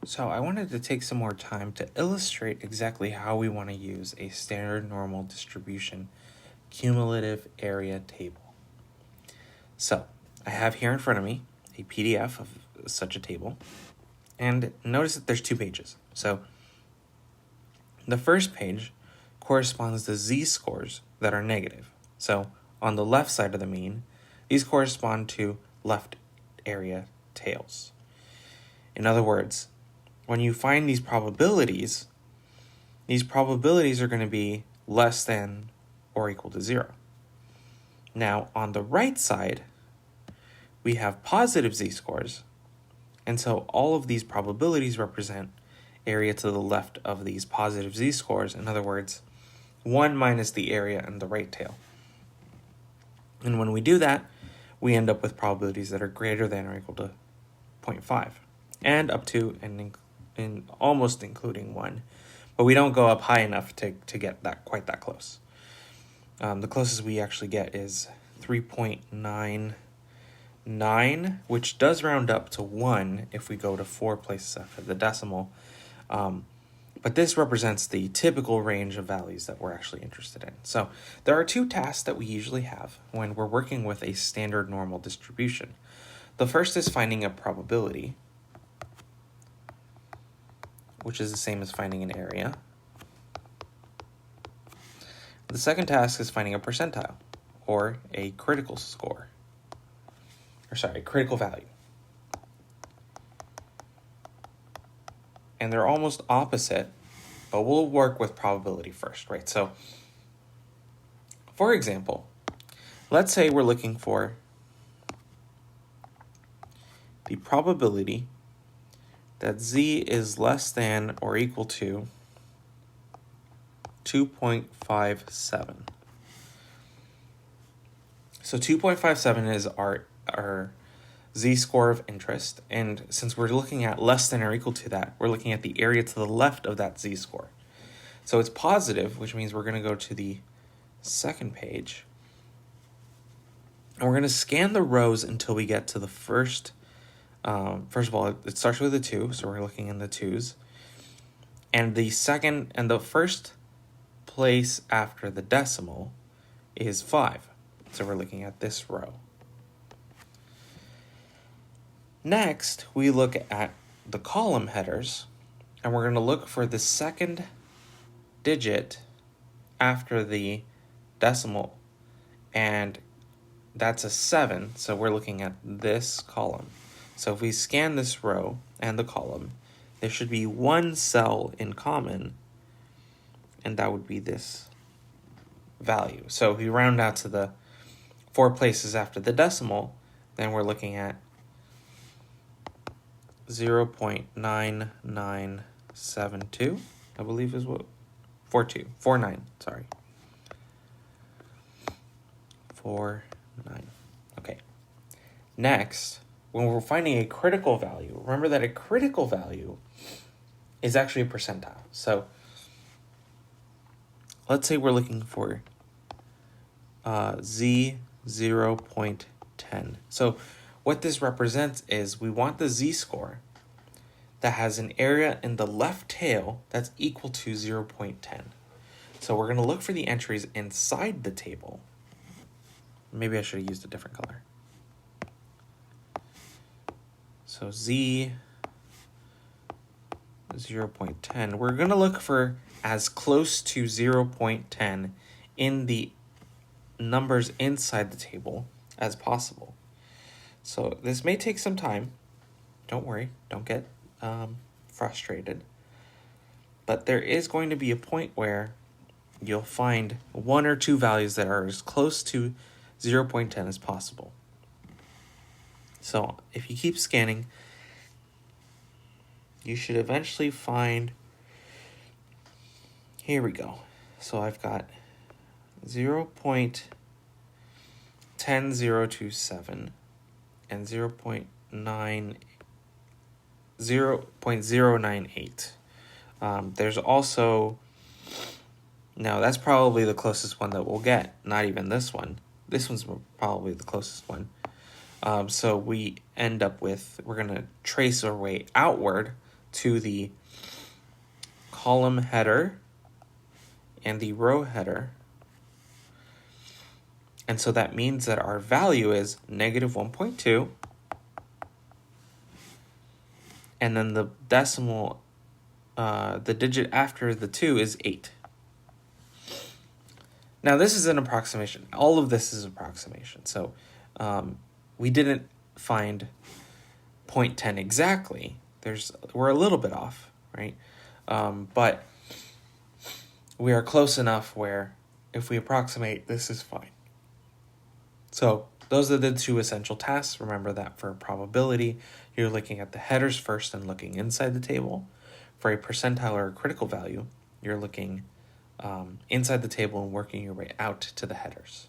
So I wanted to take some more time to illustrate exactly how we want to use a standard normal distribution cumulative area table. So I have here in front of me a PDF of such a table, and notice that there's 2 pages. So the first page corresponds to z-scores that are negative. So on the left side of the mean, these correspond to left area tails. In other words, when you find these probabilities are going to be less than or equal to 0. Now, on the right side, we have positive z-scores, and so all of these probabilities represent area to the left of these positive z-scores. In other words, 1 minus the area in the right tail. And when we do that, we end up with probabilities that are greater than or equal to 0.5, and up to and almost including 1. But we don't go up high enough to get that quite that close. The closest we actually get is 3.99, which does round up to 1 if we go to 4 places after the decimal. But this represents the typical range of values that we're actually interested in. So there are 2 tasks that we usually have when we're working with a standard normal distribution. The first is finding a probability, which is the same as finding an area. The second task is finding a percentile, or a critical score. Critical value. And they're almost opposite, but we'll work with probability first, right? So, for example, let's say we're looking for the probability that z is less than or equal to 2.57. So 2.57 is our z-score of interest, and since we're looking at less than or equal to that, we're looking at the area to the left of that z-score. So it's positive, which means we're going to go to the second page, and we're going to scan the rows until we get to the first. First of all, it starts with a 2, so we're looking in the 2s. And the first place after the decimal is 5. So we're looking at this row. Next, we look at the column headers, and we're going to look for the second digit after the decimal, and that's a 7, so we're looking at this column. So if we scan this row and the column, there should be one cell in common, and that would be this value. So if we round out to the 4 places after the decimal, then we're looking at 0.9972, I believe is what, 49, sorry. 49, okay. Next, when we're finding a critical value, remember that a critical value is actually a percentile. So let's say we're looking for z 0.10. So what this represents is we want the z-score that has an area in the left tail that's equal to 0.10. So we're going to look for the entries inside the table. Maybe I should have used a different color. So z 0.10, we're going to look for as close to 0.10 in the numbers inside the table as possible. So this may take some time. Don't worry, don't get frustrated. But there is going to be a point where you'll find 1 or 2 values that are as close to 0.10 as possible. So if you keep scanning, you should eventually find, here we go. So I've got 0.10027 and 0.098. There's also, now that's probably the closest one that we'll get, not even this one. This one's probably the closest one. So we end up with, we're going to trace our way outward to the column header and the row header. And so that means that our value is negative 1.2. And then the decimal, the digit after the 2 is 8. Now this is an approximation. All of this is approximation. So we didn't find 0.10 exactly. We're a little bit off, right? But we are close enough where if we approximate, this is fine. So those are the two essential tasks. Remember that for probability, you're looking at the headers first and looking inside the table. For a percentile or a critical value, you're looking inside the table and working your way out to the headers.